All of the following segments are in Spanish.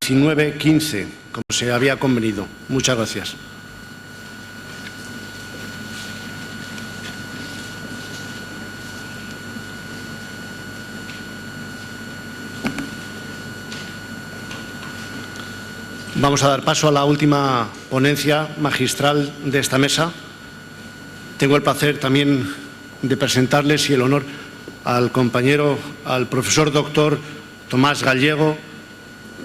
19:15, como se había convenido. Muchas gracias. Vamos a dar paso a la última ponencia magistral de esta mesa. Tengo el placer también de presentarles y el honor al compañero, al profesor doctor Tomás Gallego,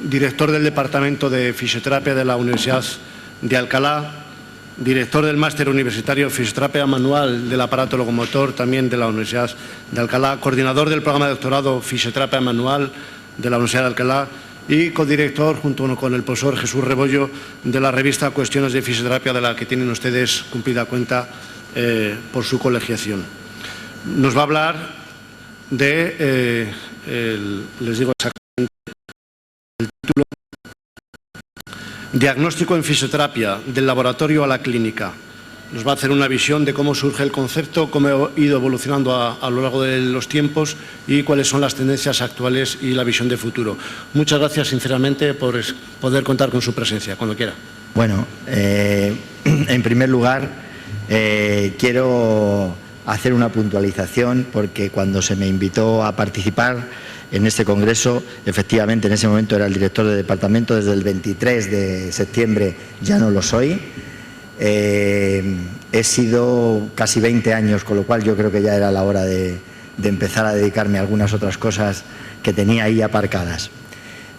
director del Departamento de Fisioterapia de la Universidad de Alcalá, director del Máster Universitario de Fisioterapia Manual del Aparato Locomotor también de la Universidad de Alcalá, coordinador del programa de doctorado Fisioterapia Manual de la Universidad de Alcalá y codirector, junto con el profesor Jesús Rebollo, de la revista Cuestiones de Fisioterapia, de la que tienen ustedes cumplida cuenta por su colegiación. Nos va a hablar de, les digo exactamente el título, Diagnóstico en Fisioterapia, del laboratorio a la clínica. Nos va a hacer una visión de cómo surge el concepto, cómo ha ido evolucionando a lo largo de los tiempos y cuáles son las tendencias actuales y la visión de futuro. Muchas gracias, sinceramente, por poder contar con su presencia, cuando quiera. Bueno, en primer lugar, quiero hacer una puntualización, porque cuando se me invitó a participar en este congreso, efectivamente en ese momento era el director de departamento, desde el 23 de septiembre ya no lo soy. He sido casi 20 años, con lo cual yo creo que ya era la hora de empezar a dedicarme a algunas otras cosas que tenía ahí aparcadas.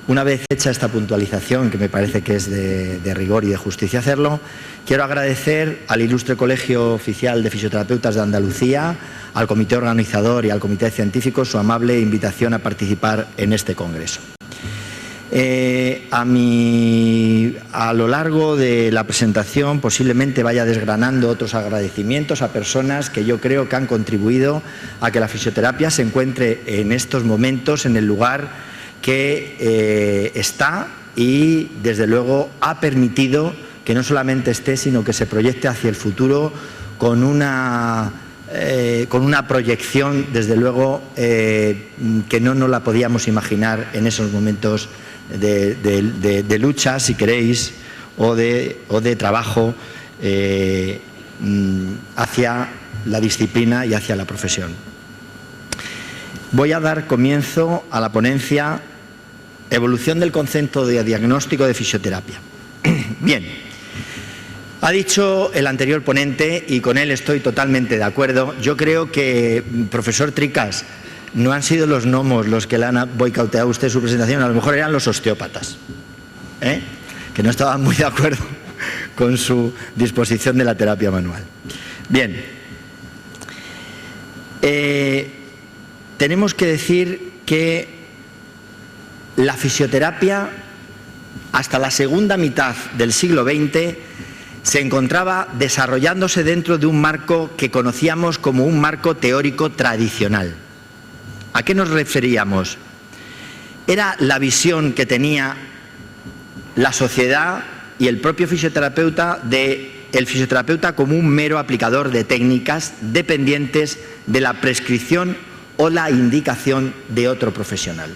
Una vez hecha esta puntualización, que me parece que es de rigor y de justicia hacerlo, quiero agradecer al Ilustre Colegio Oficial de Fisioterapeutas de Andalucía, al comité organizador y al comité científico su amable invitación a participar en este congreso. A lo largo de la presentación posiblemente vaya desgranando otros agradecimientos a personas que yo creo que han contribuido a que la fisioterapia se encuentre en estos momentos en el lugar que está, y desde luego ha permitido que no solamente esté, sino que se proyecte hacia el futuro con una proyección, desde luego, que no nos la podíamos imaginar en esos momentos de lucha, si queréis, o de trabajo hacia la disciplina y hacia la profesión. Voy a dar comienzo a la ponencia Evolución del concepto de diagnóstico de fisioterapia. Bien, ha dicho el anterior ponente, y con él estoy totalmente de acuerdo. Yo creo que, profesor Tricas, no han sido los gnomos los que le han boicoteado a usted su presentación, a lo mejor eran los osteópatas, que no estaban muy de acuerdo con su disposición de la terapia manual. Bien, tenemos que decir que la fisioterapia, hasta la segunda mitad del siglo XX, se encontraba desarrollándose dentro de un marco que conocíamos como un marco teórico tradicional. ¿A qué nos referíamos? Era la visión que tenía la sociedad y el propio fisioterapeuta del fisioterapeuta como un mero aplicador de técnicas dependientes de la prescripción o la indicación de otro profesional.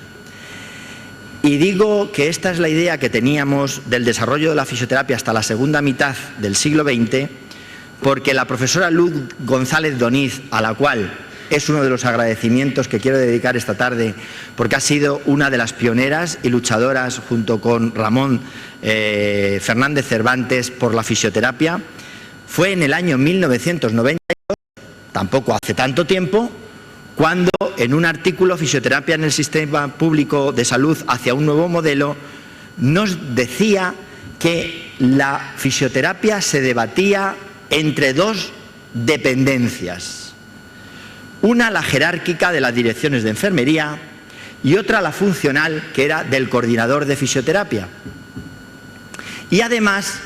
Y digo que esta es la idea que teníamos del desarrollo de la fisioterapia hasta la segunda mitad del siglo XX, porque la profesora Luz González Doniz, a la cual es uno de los agradecimientos que quiero dedicar esta tarde, porque ha sido una de las pioneras y luchadoras, junto con Ramón Fernández Cervantes, por la fisioterapia, fue en el año 1992, tampoco hace tanto tiempo, cuando en un artículo Fisioterapia en el Sistema Público de Salud hacia un nuevo modelo, nos decía que la fisioterapia se debatía entre dos dependencias. Una, la jerárquica de las direcciones de enfermería, y otra, la funcional, que era del coordinador de fisioterapia. Y además,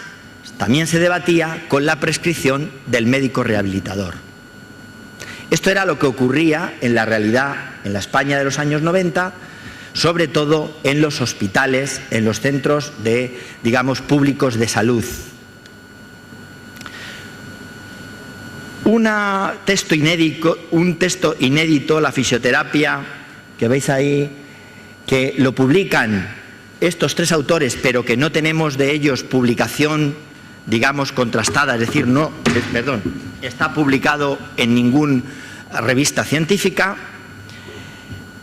también se debatía con la prescripción del médico rehabilitador. Esto era lo que ocurría en la realidad en la España de los años 90, sobre todo en los hospitales, en los centros de, digamos, públicos de salud. Un texto inédito, la fisioterapia, que veis ahí, que lo publican estos tres autores, pero que no tenemos de ellos publicación, digamos, contrastada, es decir, está publicado en ninguna revista científica,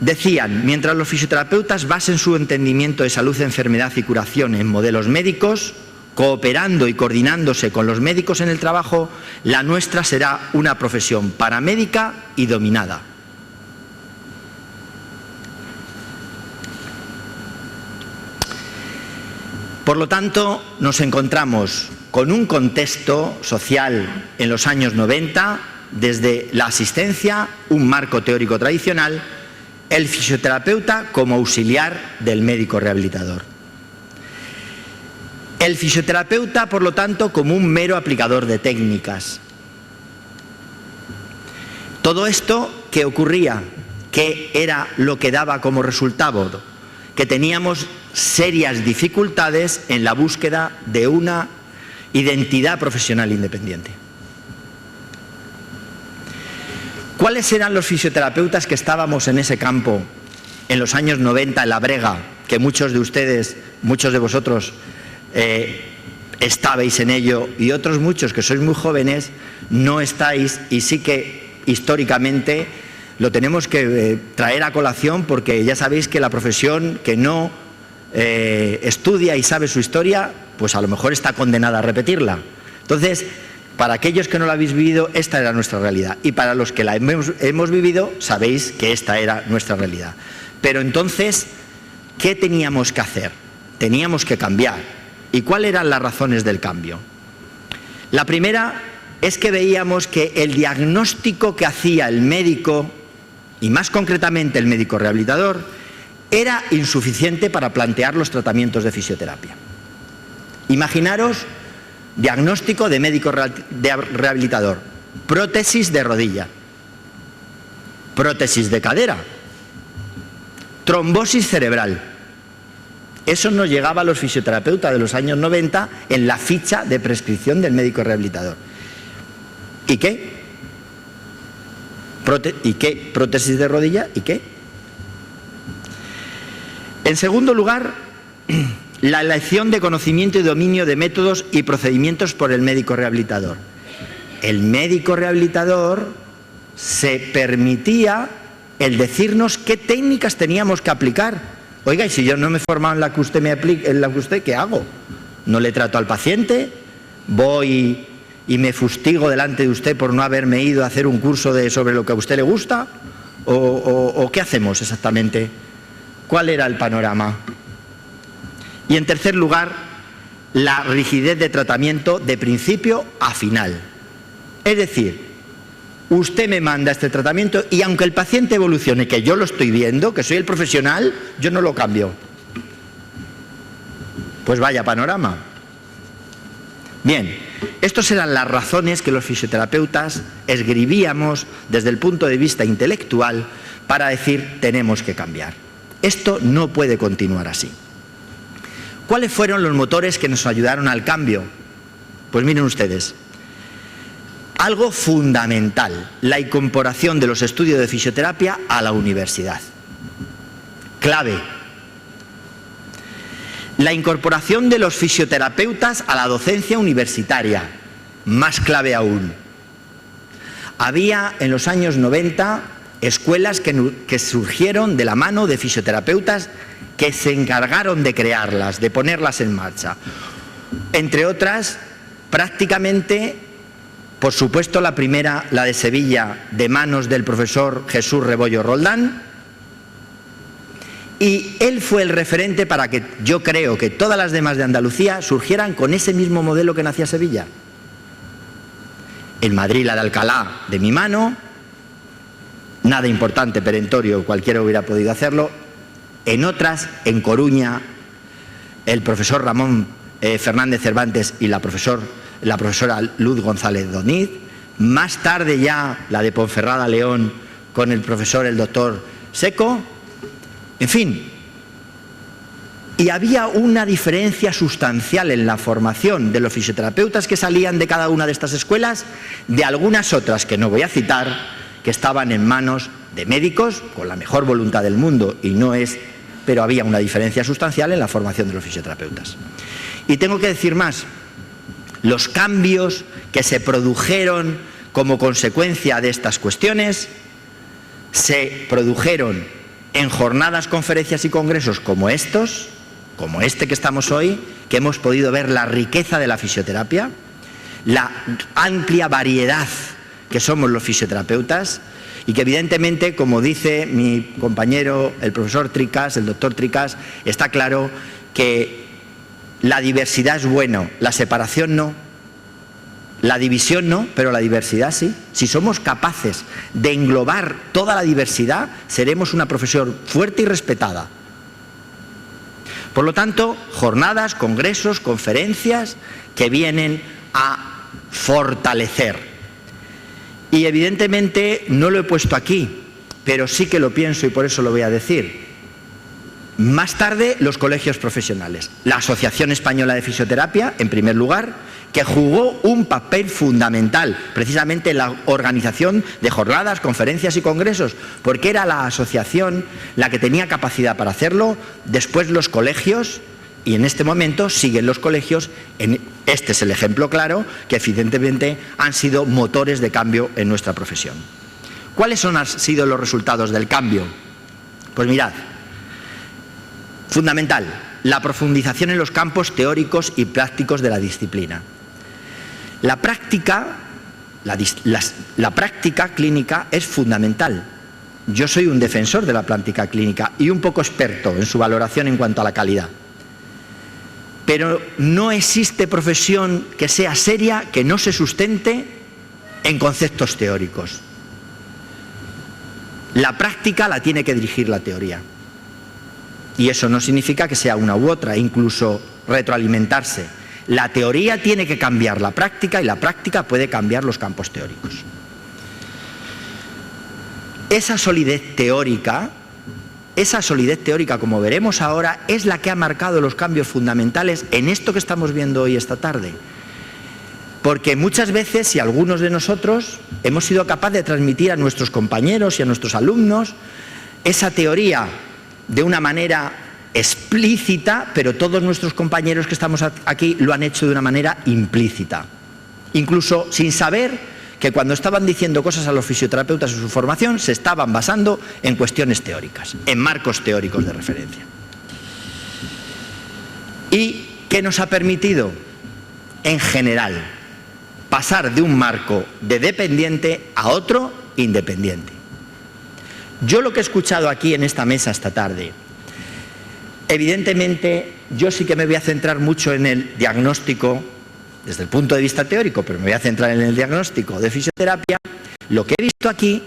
decían: mientras los fisioterapeutas basen su entendimiento de salud, enfermedad y curación en modelos médicos, cooperando y coordinándose con los médicos en el trabajo, la nuestra será una profesión paramédica y dominada. Por lo tanto, nos encontramos con un contexto social en los años 90, desde la asistencia, un marco teórico tradicional, el fisioterapeuta como auxiliar del médico rehabilitador. El fisioterapeuta, por lo tanto, como un mero aplicador de técnicas. Todo esto, ¿qué ocurría? ¿Qué era lo que daba como resultado? Que teníamos serias dificultades en la búsqueda de una identidad profesional independiente. ¿Cuáles eran los fisioterapeutas que estábamos en ese campo en los años 90, en la brega, que muchos de ustedes, muchos de vosotros estabais en ello, y otros muchos que sois muy jóvenes no estáis, y sí que históricamente lo tenemos que traer a colación, porque ya sabéis que la profesión que no estudia y sabe su historia, pues a lo mejor está condenada a repetirla. Entonces, para aquellos que no la habéis vivido, esta era nuestra realidad, y para los que la hemos vivido, sabéis que esta era nuestra realidad. Pero entonces, ¿qué teníamos que hacer? Teníamos que cambiar. ¿Y cuáles eran las razones del cambio? La primera es que veíamos que el diagnóstico que hacía el médico, y más concretamente el médico rehabilitador, era insuficiente para plantear los tratamientos de fisioterapia. Imaginaros, diagnóstico de médico rehabilitador: prótesis de rodilla, prótesis de cadera, trombosis cerebral. Eso nos llegaba a los fisioterapeutas de los años 90 en la ficha de prescripción del médico rehabilitador. ¿Y qué? ¿Y qué? ¿Prótesis de rodilla? ¿Y qué? En segundo lugar, la elección de conocimiento y dominio de métodos y procedimientos por el médico rehabilitador. El médico rehabilitador se permitía el decirnos qué técnicas teníamos que aplicar. Oiga, y si yo no me he formado en la que usted me aplica, en la que usted, ¿qué hago? No le trato al paciente, voy y me fustigo delante de usted por no haberme ido a hacer un curso sobre lo que a usted le gusta, o ¿qué hacemos exactamente? ¿Cuál era el panorama? Y en tercer lugar, la rigidez de tratamiento de principio a final. Es decir, usted me manda este tratamiento y aunque el paciente evolucione, que yo lo estoy viendo, que soy el profesional, yo no lo cambio. Pues vaya panorama. Bien, estas eran las razones que los fisioterapeutas esgribíamos desde el punto de vista intelectual para decir: tenemos que cambiar. Esto no puede continuar así. ¿Cuáles fueron los motores que nos ayudaron al cambio? Pues miren ustedes. Algo fundamental: la incorporación de los estudios de fisioterapia a la universidad. Clave. La incorporación de los fisioterapeutas a la docencia universitaria. Más clave aún. Había en los años 90 escuelas que surgieron de la mano de fisioterapeutas que se encargaron de crearlas, de ponerlas en marcha. Entre otras, prácticamente, por supuesto, la primera, la de Sevilla, de manos del profesor Jesús Rebollo Roldán, y él fue el referente para que yo creo que todas las demás de Andalucía surgieran con ese mismo modelo que nacía Sevilla. En Madrid, la de Alcalá, de mi mano, nada importante, perentorio, cualquiera hubiera podido hacerlo. En otras, en Coruña, el profesor Ramón Fernández Cervantes y la profesora Luz González Doniz. Más tarde ya la de Ponferrada León con el profesor, el doctor Seco. En fin, y había una diferencia sustancial en la formación de los fisioterapeutas que salían de cada una de estas escuelas de algunas otras que no voy a citar, que estaban en manos de médicos con la mejor voluntad del mundo, y no es pero había una diferencia sustancial en la formación de los fisioterapeutas. Y tengo que decir más, los cambios que se produjeron como consecuencia de estas cuestiones se produjeron en jornadas, conferencias y congresos como estos, como este que estamos hoy, que hemos podido ver la riqueza de la fisioterapia, la amplia variedad que somos los fisioterapeutas y que evidentemente, como dice mi compañero el profesor Tricas, el doctor Tricas, está claro que la diversidad es bueno, la separación no, la división no, pero la diversidad sí. Si somos capaces de englobar toda la diversidad, seremos una profesión fuerte y respetada. Por lo tanto, jornadas, congresos, conferencias que vienen a fortalecer. Y evidentemente no lo he puesto aquí, pero sí que lo pienso y por eso lo voy a decir. Más tarde, los colegios profesionales. La Asociación Española de Fisioterapia, en primer lugar, que jugó un papel fundamental, precisamente en la organización de jornadas, conferencias y congresos, porque era la asociación la que tenía capacidad para hacerlo, después los colegios, y en este momento siguen los colegios. Este es el ejemplo claro, que evidentemente han sido motores de cambio en nuestra profesión. ¿Cuáles han sido los resultados del cambio? Pues mirad, fundamental, la profundización en los campos teóricos y prácticos de la disciplina. La práctica clínica es fundamental. Yo soy un defensor de la práctica clínica y un poco experto en su valoración en cuanto a la calidad. Pero no existe profesión que sea seria que no se sustente en conceptos teóricos. La práctica la tiene que dirigir la teoría. Y eso no significa que sea una u otra, incluso retroalimentarse. La teoría tiene que cambiar la práctica y la práctica puede cambiar los campos teóricos. Esa solidez teórica, como veremos ahora, es la que ha marcado los cambios fundamentales en esto que estamos viendo hoy esta tarde. Porque muchas veces, y algunos de nosotros, hemos sido capaces de transmitir a nuestros compañeros y a nuestros alumnos esa teoría de una manera explícita, pero todos nuestros compañeros que estamos aquí lo han hecho de una manera implícita. Incluso sin saber que cuando estaban diciendo cosas a los fisioterapeutas en su formación, se estaban basando en cuestiones teóricas, en marcos teóricos de referencia. ¿Y qué nos ha permitido? En general, pasar de un marco de dependiente a otro independiente. Yo lo que he escuchado aquí en esta mesa esta tarde, evidentemente yo sí que me voy a centrar mucho en el diagnóstico desde el punto de vista teórico, pero me voy a centrar en el diagnóstico de fisioterapia. Lo que he visto aquí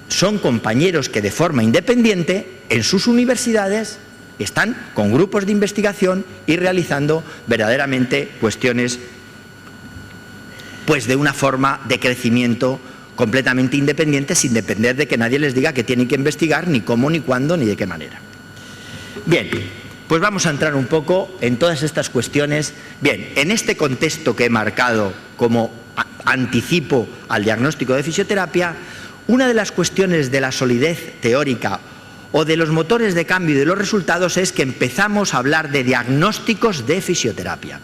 son compañeros que de forma independiente en sus universidades están con grupos de investigación y realizando verdaderamente cuestiones pues de una forma de crecimiento completamente independiente, sin depender de que nadie les diga que tienen que investigar, ni cómo, ni cuándo, ni de qué manera. Bien, pues vamos a entrar un poco en todas estas cuestiones. Bien, en este contexto que he marcado como anticipo al diagnóstico de fisioterapia, una de las cuestiones de la solidez teórica o de los motores de cambio y de los resultados es que empezamos a hablar de diagnósticos de fisioterapia.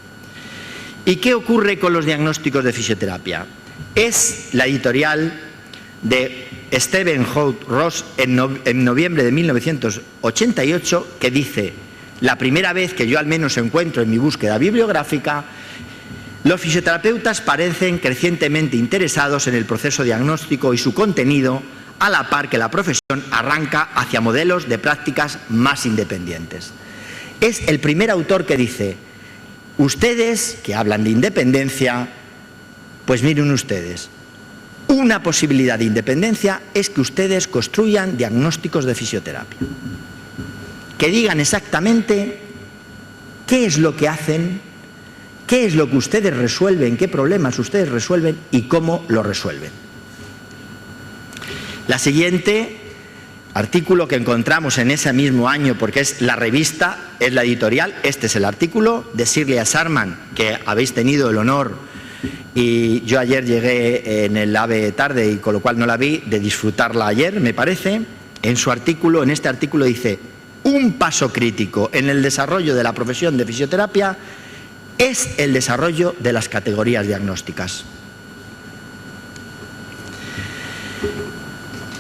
¿Y qué ocurre con los diagnósticos de fisioterapia? Es la editorial de Stephen Holt Ross en noviembre de 1988 que dice: la primera vez que yo al menos encuentro en mi búsqueda bibliográfica, los fisioterapeutas parecen crecientemente interesados en el proceso diagnóstico y su contenido, a la par que la profesión arranca hacia modelos de prácticas más independientes. Es el primer autor que dice: ustedes que hablan de independencia, pues miren ustedes, una posibilidad de independencia es que ustedes construyan diagnósticos de fisioterapia, que digan exactamente qué es lo que hacen, qué es lo que ustedes resuelven, qué problemas ustedes resuelven y cómo lo resuelven. La siguiente artículo que encontramos en ese mismo año, porque es la revista, es la editorial, este es el artículo de Shirley Sharman, que habéis tenido el honor, y yo ayer llegué en el AVE tarde y con lo cual no la vi, de disfrutarla ayer, me parece. En su artículo, en este artículo dice: un paso crítico en el desarrollo de la profesión de fisioterapia es el desarrollo de las categorías diagnósticas.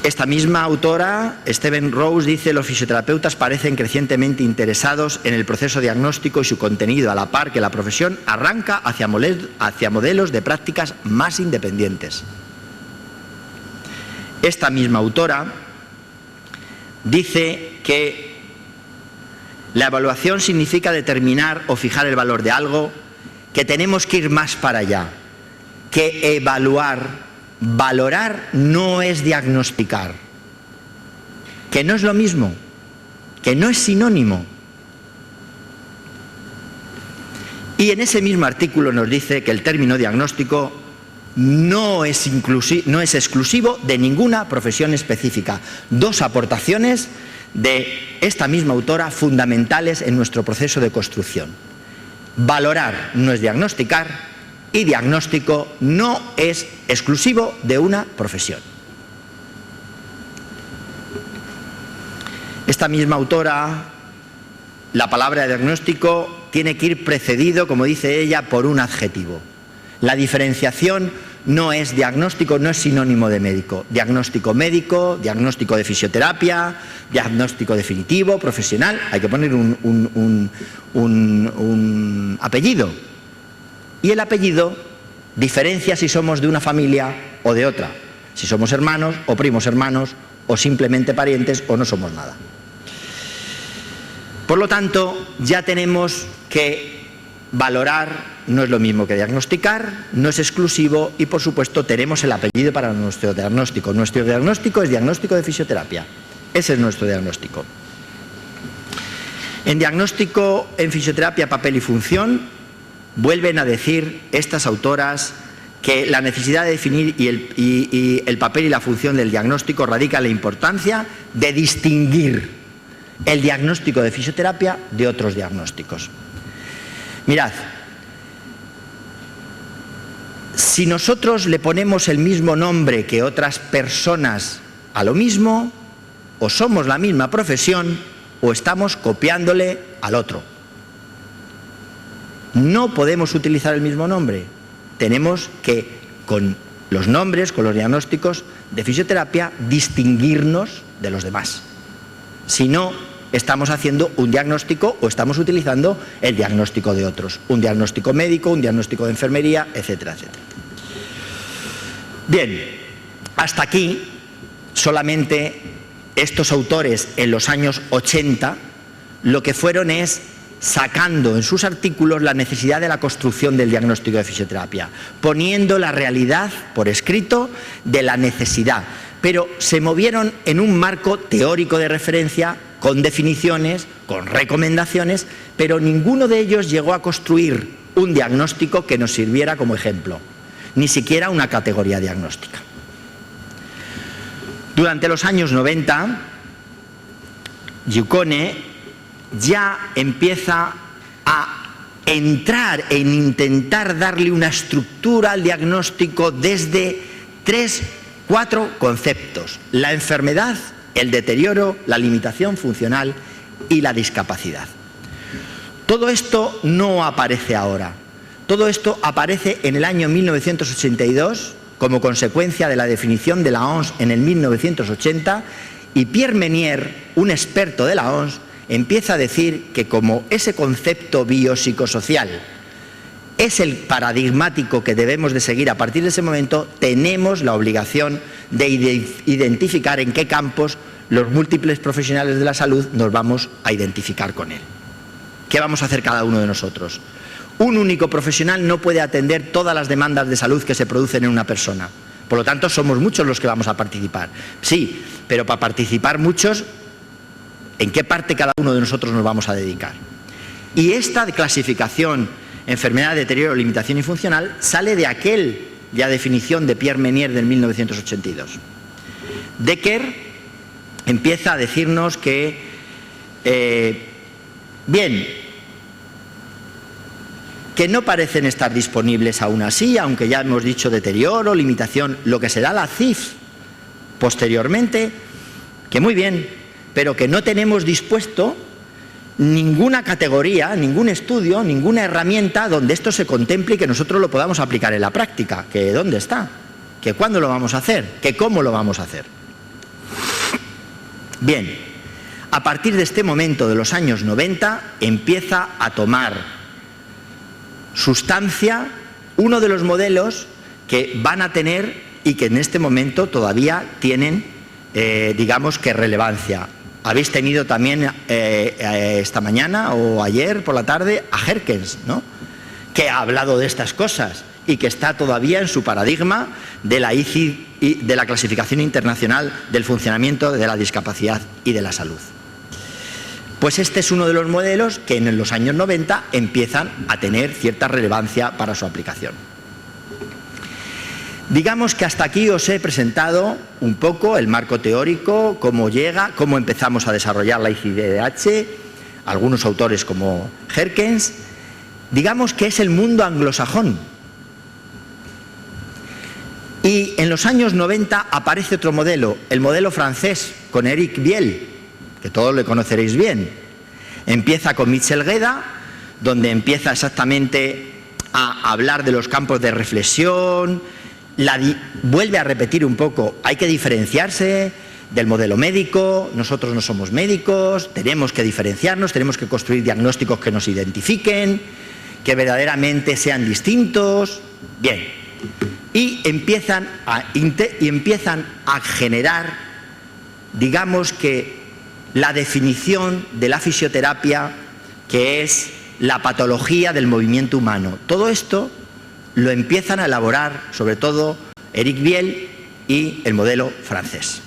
Esta misma autora, Steven Rose, dice: los fisioterapeutas parecen crecientemente interesados en el proceso diagnóstico y su contenido, a la par que la profesión arranca hacia modelos de prácticas más independientes. Esta misma autora dice que la evaluación significa determinar o fijar el valor de algo, que tenemos que ir más para allá, que evaluar, valorar no es diagnosticar, que no es lo mismo, que no es sinónimo. Y en ese mismo artículo nos dice que el término diagnóstico no es exclusivo de ninguna profesión específica. Dos aportaciones de esta misma autora fundamentales en nuestro proceso de construcción. Valorar no es diagnosticar, y diagnóstico no es exclusivo de una profesión. Esta misma autora, la palabra diagnóstico tiene que ir precedido, como dice ella, por un adjetivo. La diferenciación no es diagnóstico, no es sinónimo de médico. Diagnóstico médico, diagnóstico de fisioterapia, diagnóstico definitivo, profesional. Hay que poner un apellido. Y el apellido diferencia si somos de una familia o de otra, si somos hermanos o primos hermanos o simplemente parientes o no somos nada. Por lo tanto, ya tenemos que valorar, no es lo mismo que diagnosticar, no es exclusivo y por supuesto tenemos el apellido para nuestro diagnóstico. Nuestro diagnóstico es diagnóstico de fisioterapia. Ese es nuestro diagnóstico. En diagnóstico en fisioterapia, papel y función, vuelven a decir estas autoras que la necesidad de definir y el papel y la función del diagnóstico radica en la importancia de distinguir el diagnóstico de fisioterapia de otros diagnósticos. Mirad, si nosotros le ponemos el mismo nombre que otras personas a lo mismo, o somos la misma profesión o estamos copiándole al otro. No podemos utilizar el mismo nombre. Tenemos que, con los nombres, con los diagnósticos de fisioterapia, distinguirnos de los demás. Si no, estamos haciendo un diagnóstico o estamos utilizando el diagnóstico de otros. Un diagnóstico médico, un diagnóstico de enfermería, etcétera, etcétera. Bien, hasta aquí solamente estos autores en los años 80 lo que fueron es sacando en sus artículos la necesidad de la construcción del diagnóstico de fisioterapia, poniendo la realidad por escrito de la necesidad, pero se movieron en un marco teórico de referencia, con definiciones, con recomendaciones, pero ninguno de ellos llegó a construir un diagnóstico que nos sirviera como ejemplo, ni siquiera una categoría diagnóstica. Durante los años 90, Yukone ya empieza a entrar en intentar darle una estructura al diagnóstico desde 4 conceptos: la enfermedad, el deterioro, la limitación funcional y la discapacidad. Todo esto no aparece ahora. Todo esto aparece en el año 1982 como consecuencia de la definición de la OMS en el 1980, y Pierre Menier, un experto de la OMS, empieza a decir que como ese concepto biopsicosocial es el paradigmático que debemos de seguir a partir de ese momento, tenemos la obligación de identificar en qué campos los múltiples profesionales de la salud nos vamos a identificar con él. ¿Qué vamos a hacer cada uno de nosotros? Un único profesional no puede atender todas las demandas de salud que se producen en una persona. Por lo tanto, somos muchos los que vamos a participar. Sí, pero para participar muchos, ¿en qué parte cada uno de nosotros nos vamos a dedicar? Y esta clasificación, enfermedad, deterioro, limitación y funcional, sale de aquella definición de Pierre Menier del 1982. Decker empieza a decirnos que, que no parecen estar disponibles aún así, aunque ya hemos dicho deterioro, limitación, lo que será la CIF posteriormente, que muy bien, pero que no tenemos dispuesto ninguna categoría, ningún estudio, ninguna herramienta donde esto se contemple y que nosotros lo podamos aplicar en la práctica. ¿Que dónde está? ¿Que cuándo lo vamos a hacer? ¿Que cómo lo vamos a hacer? Bien, a partir de este momento de los años 90 empieza a tomar sustancia uno de los modelos que van a tener y que en este momento todavía tienen, digamos que relevancia. Habéis tenido también esta mañana o ayer por la tarde a Herkens, ¿no?, que ha hablado de estas cosas y que está todavía en su paradigma de la ICID y de la Clasificación Internacional del Funcionamiento de la Discapacidad y de la Salud. Pues este es uno de los modelos que en los años 90 empiezan a tener cierta relevancia para su aplicación. Digamos que hasta aquí os he presentado un poco el marco teórico, cómo llega, cómo empezamos a desarrollar la ICIDH, algunos autores como Herkens. Digamos que es el mundo anglosajón. Y en los años 90 aparece otro modelo, el modelo francés, con Éric Biel, que todos le conoceréis bien. Empieza con Michel Gueda, donde empieza exactamente a hablar de los campos de reflexión, vuelve a repetir un poco, hay que diferenciarse del modelo médico, nosotros no somos médicos, tenemos que diferenciarnos, tenemos que construir diagnósticos que nos identifiquen, que verdaderamente sean distintos. Bien, y empiezan a generar, digamos que la definición de la fisioterapia, que es la patología del movimiento humano. Todo esto lo empiezan a elaborar sobre todo Éric Biel y el modelo francés.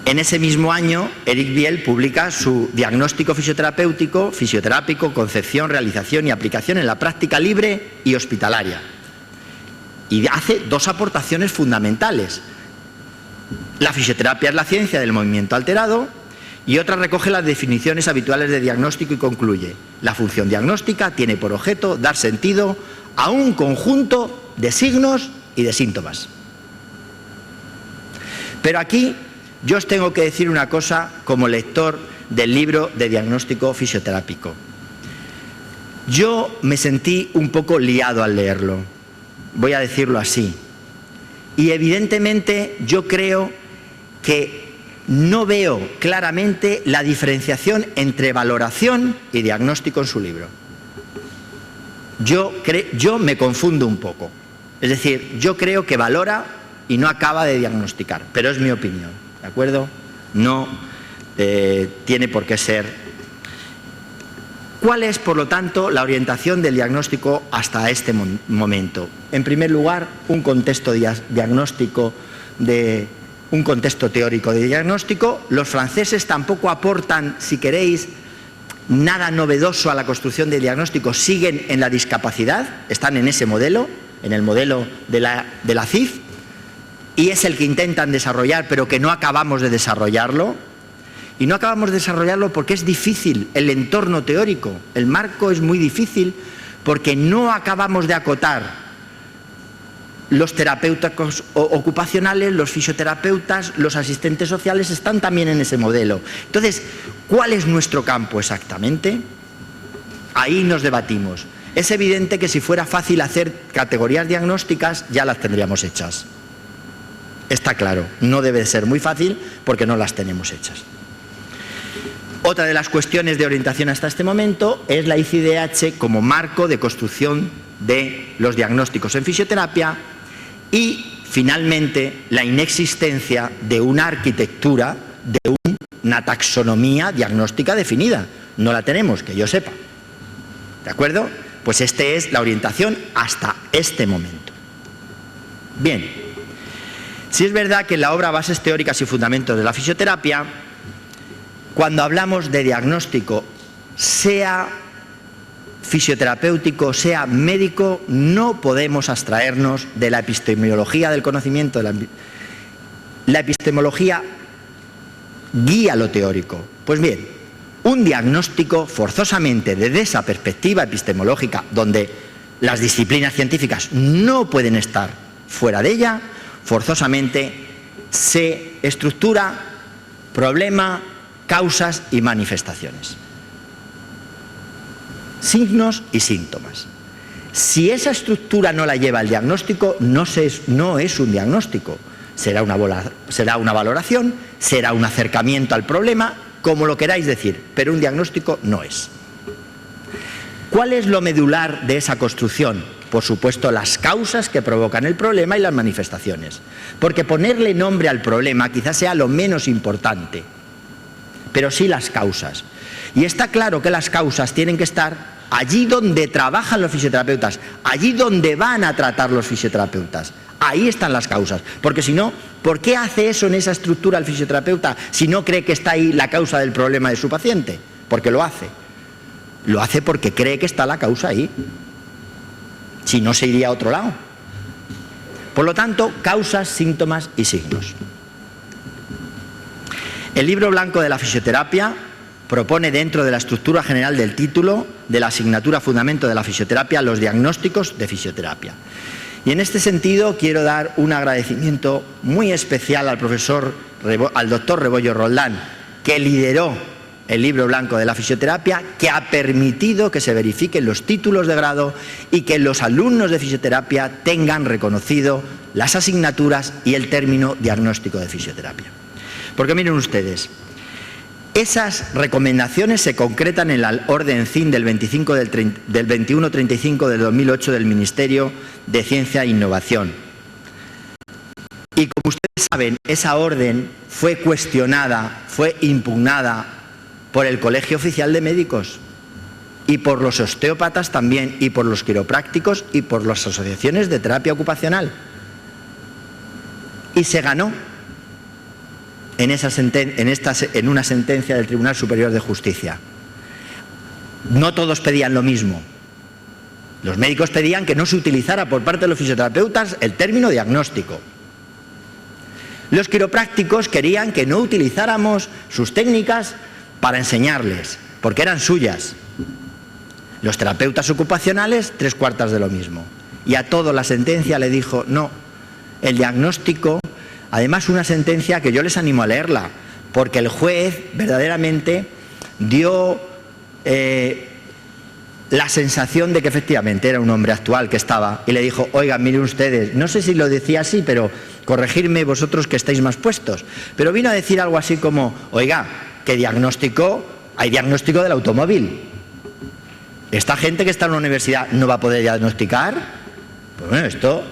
En ese mismo año, Éric Biel publica su diagnóstico fisioterapéutico, fisioterápico, concepción, realización y aplicación en la práctica libre y hospitalaria. Y hace dos aportaciones fundamentales. La fisioterapia es la ciencia del movimiento alterado, y otra recoge las definiciones habituales de diagnóstico y concluye: la función diagnóstica tiene por objeto dar sentido a un conjunto de signos y de síntomas. Pero aquí yo os tengo que decir una cosa como lector del libro de diagnóstico fisioterápico. Yo me sentí un poco liado al leerlo, voy a decirlo así. Y evidentemente yo creo que no veo claramente la diferenciación entre valoración y diagnóstico en su libro. Yo me confundo un poco. Es decir, yo creo que valora y no acaba de diagnosticar, pero es mi opinión, ¿de acuerdo? No tiene por qué ser. ¿Cuál es, por lo tanto, la orientación del diagnóstico hasta este momento? En primer lugar, un contexto diagnóstico un contexto teórico de diagnóstico. Los franceses tampoco aportan, si queréis, nada novedoso a la construcción de diagnóstico, siguen en la discapacidad, están en ese modelo, en el modelo de la CIF, y es el que intentan desarrollar, pero que no acabamos de desarrollarlo. Y no acabamos de desarrollarlo porque es difícil el entorno teórico, el marco es muy difícil porque no acabamos de acotar. Los terapeutas ocupacionales, los fisioterapeutas, los asistentes sociales están también en ese modelo. Entonces, ¿cuál es nuestro campo exactamente? Ahí nos debatimos. Es evidente que si fuera fácil hacer categorías diagnósticas, ya las tendríamos hechas. Está claro, no debe ser muy fácil porque no las tenemos hechas. Otra de las cuestiones de orientación hasta este momento es la ICIDH como marco de construcción de los diagnósticos en fisioterapia y, finalmente, la inexistencia de una arquitectura, de una taxonomía diagnóstica definida. No la tenemos, que yo sepa. ¿De acuerdo? Pues esta es la orientación hasta este momento. Bien, si es verdad que en la obra Bases teóricas y fundamentos de la fisioterapia, cuando hablamos de diagnóstico, sea fisioterapéutico, sea médico, no podemos abstraernos de la epistemología del conocimiento. La epistemología guía lo teórico. Pues bien, un diagnóstico forzosamente desde esa perspectiva epistemológica, donde las disciplinas científicas no pueden estar fuera de ella, forzosamente se estructura Problema, causas y manifestaciones. Signos y síntomas. Si esa estructura no la lleva el diagnóstico, no es un diagnóstico. Será una valoración, será un acercamiento al problema, como lo queráis decir, pero un diagnóstico no es. ¿Cuál es lo medular de esa construcción? Por supuesto, las causas que provocan el problema y las manifestaciones. Porque ponerle nombre al problema quizás sea lo menos importante, pero sí las causas. Y está claro que las causas tienen que estar allí donde trabajan los fisioterapeutas, allí donde van a tratar los fisioterapeutas. Ahí están las causas. Porque si no, ¿por qué hace eso en esa estructura el fisioterapeuta si no cree que está ahí la causa del problema de su paciente? Porque lo hace. Lo hace porque cree que está la causa ahí. Si no, se iría a otro lado. Por lo tanto, causas, síntomas y signos. El libro blanco de la fisioterapia propone, dentro de la estructura general del título de la asignatura Fundamento de la Fisioterapia, los diagnósticos de fisioterapia. Y en este sentido quiero dar un agradecimiento muy especial al doctor Rebollo Roldán, que lideró el libro blanco de la fisioterapia, que ha permitido que se verifiquen los títulos de grado y que los alumnos de fisioterapia tengan reconocido las asignaturas y el término diagnóstico de fisioterapia. Porque miren ustedes, esas recomendaciones se concretan en la orden CIN del 2135 del 2008 del Ministerio de Ciencia e Innovación. Y como ustedes saben, esa orden fue cuestionada, fue impugnada por el Colegio Oficial de Médicos y por los osteópatas también, y por los quiroprácticos y por las asociaciones de terapia ocupacional. Y se ganó en una sentencia del Tribunal Superior de Justicia. No todos pedían lo mismo. Los médicos pedían que no se utilizara por parte de los fisioterapeutas el término diagnóstico. Los quiroprácticos querían que no utilizáramos sus técnicas para enseñarles, porque eran suyas. Los terapeutas ocupacionales, 3/4 de lo mismo. Y a todo la sentencia le dijo, no, el diagnóstico. Además, una sentencia que yo les animo a leerla, porque el juez verdaderamente dio la sensación de que efectivamente era un hombre actual que estaba, y le dijo, oigan, miren ustedes, no sé si lo decía así, pero corregidme vosotros que estáis más puestos, pero vino a decir algo así como, oiga, que diagnóstico, hay diagnóstico del automóvil. ¿Esta gente que está en la universidad no va a poder diagnosticar? Pues bueno, esto,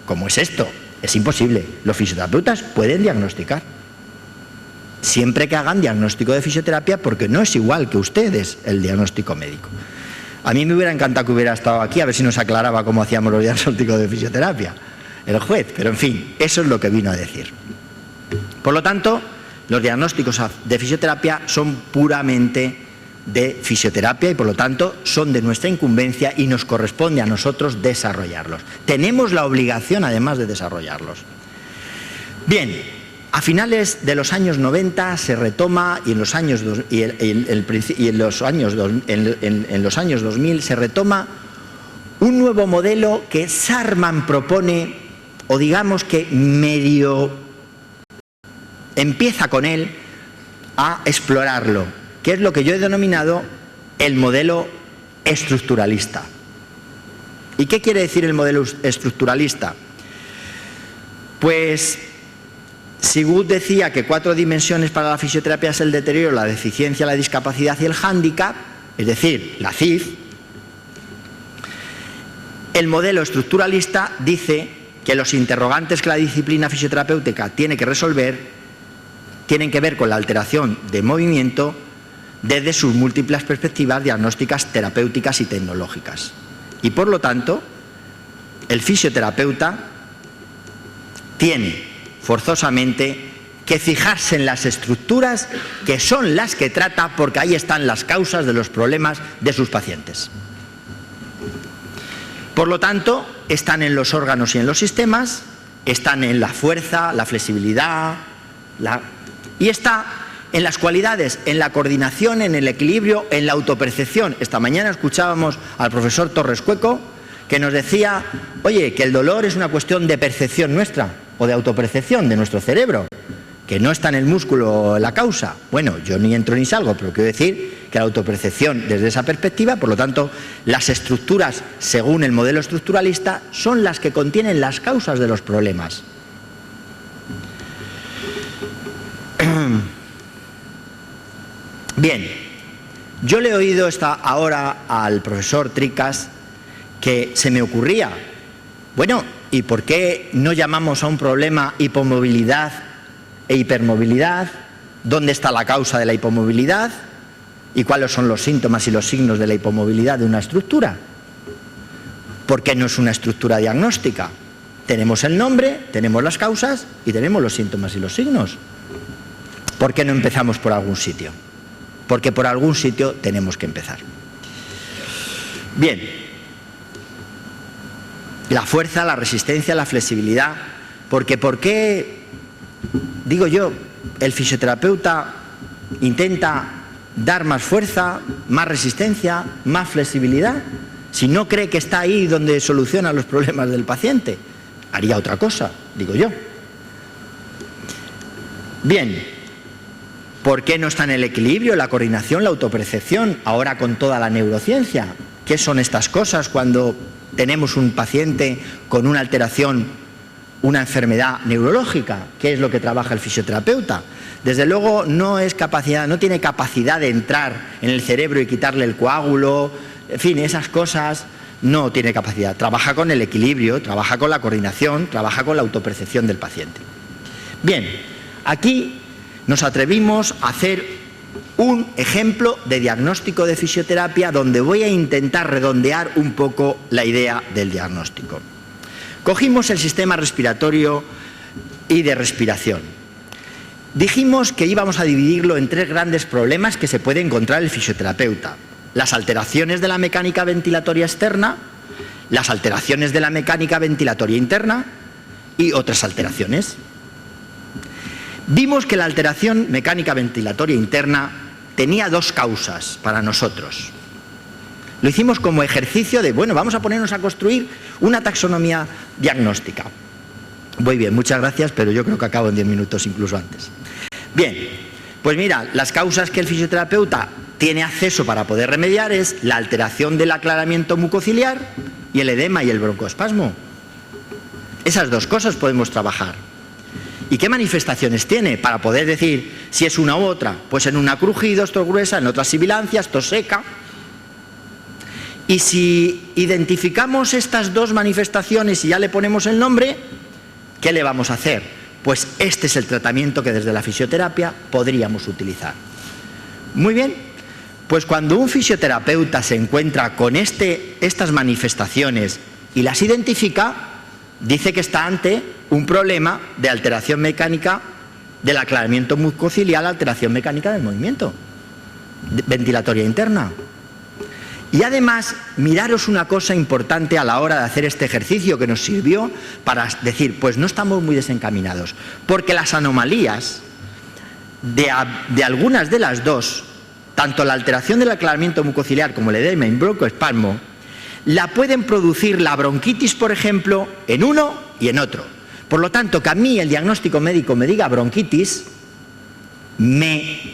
¿cómo es esto? Es imposible. Los fisioterapeutas pueden diagnosticar. Siempre que hagan diagnóstico de fisioterapia, porque no es igual que ustedes el diagnóstico médico. A mí me hubiera encantado que hubiera estado aquí, a ver si nos aclaraba cómo hacíamos los diagnósticos de fisioterapia, el juez. Pero en fin, eso es lo que vino a decir. Por lo tanto, los diagnósticos de fisioterapia son puramente de fisioterapia y por lo tanto son de nuestra incumbencia y nos corresponde a nosotros desarrollarlos. Tenemos la obligación además de desarrollarlos. Bien, a finales de los años 90 se retoma y en los años 2000 se retoma un nuevo modelo que Sarman propone, o digamos que medio empieza con él a explorarlo, que es lo que yo he denominado el modelo estructuralista. ¿Y qué quiere decir el modelo estructuralista? Pues Sigurd decía que 4 dimensiones para la fisioterapia es el deterioro, la deficiencia, la discapacidad y el hándicap, es decir, la CIF. El modelo estructuralista dice que los interrogantes que la disciplina fisioterapéutica tiene que resolver tienen que ver con la alteración de movimiento desde sus múltiples perspectivas diagnósticas, terapéuticas y tecnológicas. Y por lo tanto, el fisioterapeuta tiene forzosamente que fijarse en las estructuras que son las que trata, porque ahí están las causas de los problemas de sus pacientes. Por lo tanto, están en los órganos y en los sistemas, están en la fuerza, la flexibilidad, y está en las cualidades, en la coordinación, en el equilibrio, en la autopercepción. Esta mañana escuchábamos al profesor Torres Cueco que nos decía, oye, que el dolor es una cuestión de percepción nuestra o de autopercepción de nuestro cerebro. que no está en el músculo la causa. Bueno, yo ni entro ni salgo, pero quiero decir que la autopercepción desde esa perspectiva, por lo tanto, las estructuras, según el modelo estructuralista, son las que contienen las causas de los problemas. Bien, yo le he oído ahora al profesor Tricas que se me ocurría, bueno, ¿y por qué no llamamos a un problema hipomovilidad e hipermovilidad? ¿Dónde está la causa de la hipomovilidad? ¿Y cuáles son los síntomas y los signos de la hipomovilidad de una estructura? ¿Por qué no es una estructura diagnóstica? Tenemos el nombre, tenemos las causas y tenemos los síntomas y los signos. ¿Por qué no empezamos por algún sitio? Porque por algún sitio tenemos que empezar. Bien, la fuerza, la resistencia, la flexibilidad, porque ¿por qué, digo yo, el fisioterapeuta intenta dar más fuerza, más resistencia, más flexibilidad? Si no cree que está ahí donde soluciona los problemas del paciente, haría otra cosa, digo yo. Bien, ¿por qué no está en el equilibrio, la coordinación, la autopercepción, ahora con toda la neurociencia? ¿Qué son estas cosas cuando tenemos un paciente con una alteración, una enfermedad neurológica? ¿Qué es lo que trabaja el fisioterapeuta? Desde luego no tiene capacidad de entrar en el cerebro y quitarle el coágulo, en fin, esas cosas no tiene capacidad. Trabaja con el equilibrio, trabaja con la coordinación, trabaja con la autopercepción del paciente. Bien, aquí nos atrevimos a hacer un ejemplo de diagnóstico de fisioterapia donde voy a intentar redondear un poco la idea del diagnóstico. Cogimos el sistema respiratorio y de respiración. Dijimos que íbamos a dividirlo en tres grandes problemas que se puede encontrar el fisioterapeuta: las alteraciones de la mecánica ventilatoria externa, las alteraciones de la mecánica ventilatoria interna y otras alteraciones. Vimos que la alteración mecánica ventilatoria interna tenía dos causas para nosotros. Lo hicimos como ejercicio de, bueno, vamos a ponernos a construir una taxonomía diagnóstica. Muy bien, muchas gracias, pero yo creo que acabo en 10 minutos, incluso antes. Bien, pues mira, las causas que el fisioterapeuta tiene acceso para poder remediar es la alteración del aclaramiento mucociliar y el edema y el broncoespasmo. Esas dos cosas podemos trabajar. ¿Y qué manifestaciones tiene? Para poder decir si es una u otra. Pues en una crujidos, tos gruesa, en otras sibilancias, tos seca. Y si identificamos estas dos manifestaciones y ya le ponemos el nombre, ¿qué le vamos a hacer? Pues este es el tratamiento que desde la fisioterapia podríamos utilizar. Muy bien, pues cuando un fisioterapeuta se encuentra con estas manifestaciones y las identifica, dice que está ante un problema de alteración mecánica del aclaramiento mucociliar, alteración mecánica del movimiento, ventilatoria interna. Y además, miraros una cosa importante a la hora de hacer este ejercicio que nos sirvió para decir, pues no estamos muy desencaminados, porque las anomalías de algunas de las dos, tanto la alteración del aclaramiento mucociliar como el edema y broncoespasmo, la pueden producir la bronquitis, por ejemplo, en uno y en otro. Por lo tanto, que a mí el diagnóstico médico me diga bronquitis, me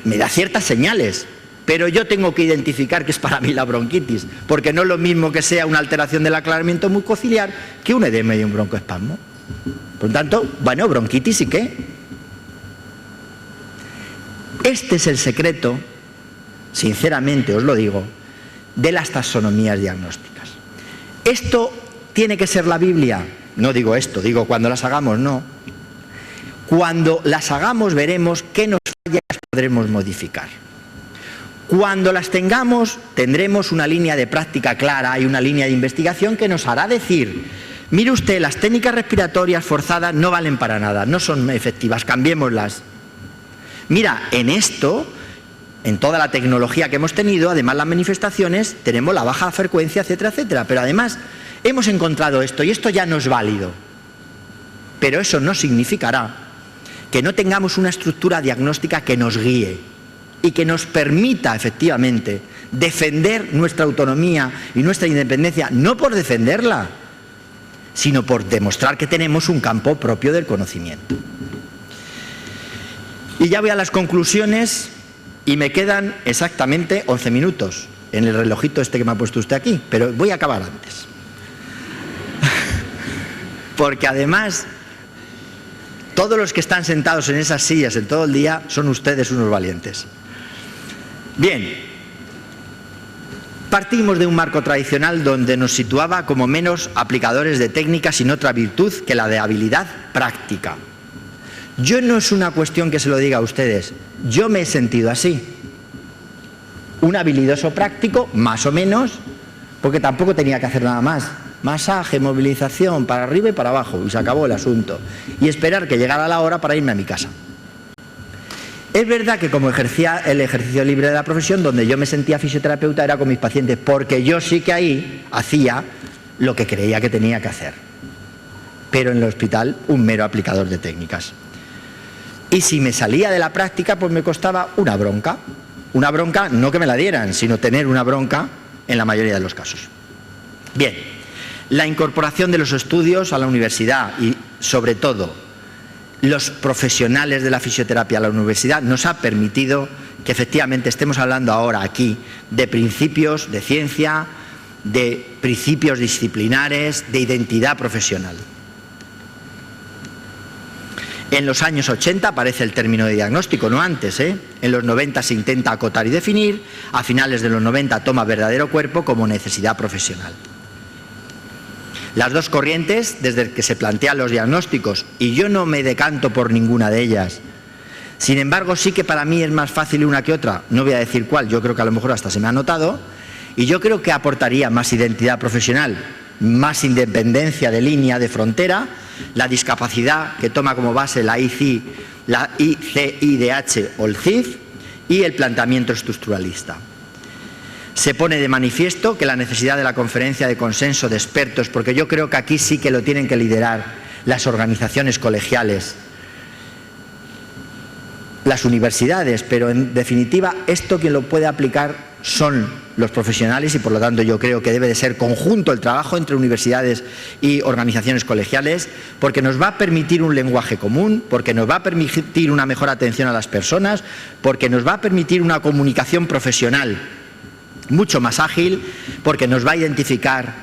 da ciertas señales, pero yo tengo que identificar que es para mí la bronquitis, porque no es lo mismo que sea una alteración del aclaramiento mucociliar que un edema y un broncoespasmo. Por lo tanto, bueno, bronquitis y qué. Este es el secreto, sinceramente os lo digo, de las taxonomías diagnósticas. Esto tiene que ser la Biblia. No digo esto, digo cuando las hagamos, no. Cuando las hagamos veremos qué nos falla y las podremos modificar. Cuando las tengamos tendremos una línea de práctica clara y una línea de investigación que nos hará decir, mire usted, las técnicas respiratorias forzadas no valen para nada, no son efectivas, cambiémoslas. Mira, en esto, en toda la tecnología que hemos tenido, además las manifestaciones, tenemos la baja frecuencia, etcétera, etcétera, pero además hemos encontrado esto y esto ya no es válido. Pero eso no significará que no tengamos una estructura diagnóstica que nos guíe y que nos permita efectivamente defender nuestra autonomía y nuestra independencia, no por defenderla, sino por demostrar que tenemos un campo propio del conocimiento. Y ya voy a las conclusiones y me quedan exactamente 11 minutos en el relojito este que me ha puesto usted aquí, pero voy a acabar antes. Porque además, todos los que están sentados en esas sillas en todo el día son ustedes unos valientes. Bien, partimos de un marco tradicional donde nos situaba como menos aplicadores de técnicas sin otra virtud que la de habilidad práctica. Yo no es una cuestión que se lo diga a ustedes, yo me he sentido así. Un habilidoso práctico, más o menos, porque tampoco tenía que hacer nada más. Masaje, movilización, para arriba y para abajo, y se acabó el asunto. Y esperar que llegara la hora para irme a mi casa. Es verdad que como ejercía el ejercicio libre de la profesión, donde yo me sentía fisioterapeuta era con mis pacientes, porque yo sí que ahí hacía lo que creía que tenía que hacer. Pero en el hospital, un mero aplicador de técnicas. Y si me salía de la práctica, pues me costaba una bronca. Una bronca, no que me la dieran, sino tener una bronca en la mayoría de los casos. Bien, la incorporación de los estudios a la universidad y, sobre todo, los profesionales de la fisioterapia a la universidad nos ha permitido que efectivamente estemos hablando ahora aquí de principios de ciencia, de principios disciplinares, de identidad profesional. En los años 80 aparece el término de diagnóstico, no antes, ¿eh? En los 90 se intenta acotar y definir, a finales de los 90 toma verdadero cuerpo como necesidad profesional. Las dos corrientes, desde que se plantean los diagnósticos, y yo no me decanto por ninguna de ellas, sin embargo sí que para mí es más fácil una que otra, no voy a decir cuál, yo creo que a lo mejor hasta se me ha notado, y yo creo que aportaría más identidad profesional, más independencia de línea, de frontera, la discapacidad que toma como base la ICIDH o el CIF y el planteamiento estructuralista. Se pone de manifiesto que la necesidad de la conferencia de consenso de expertos, porque yo creo que aquí sí que lo tienen que liderar las organizaciones colegiales, las universidades, pero en definitiva esto quien lo puede aplicar son los profesionales y por lo tanto yo creo que debe de ser conjunto el trabajo entre universidades y organizaciones colegiales, porque nos va a permitir un lenguaje común, porque nos va a permitir una mejor atención a las personas, porque nos va a permitir una comunicación profesional mucho más ágil, porque nos va a identificar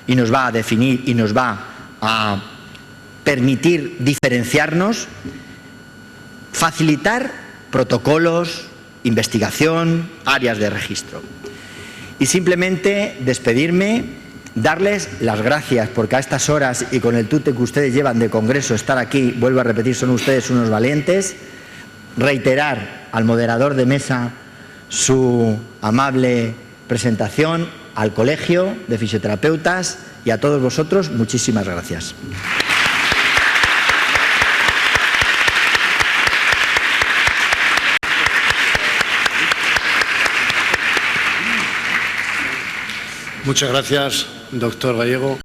y nos va a definir y nos va a permitir diferenciarnos, facilitar protocolos, investigación, áreas de registro. Y simplemente despedirme, darles las gracias, porque a estas horas y con el tute que ustedes llevan de congreso, estar aquí, vuelvo a repetir, son ustedes unos valientes, reiterar al moderador de mesa su amable presentación, al Colegio de Fisioterapeutas y a todos vosotros, muchísimas gracias. Muchas gracias, doctor Gallego.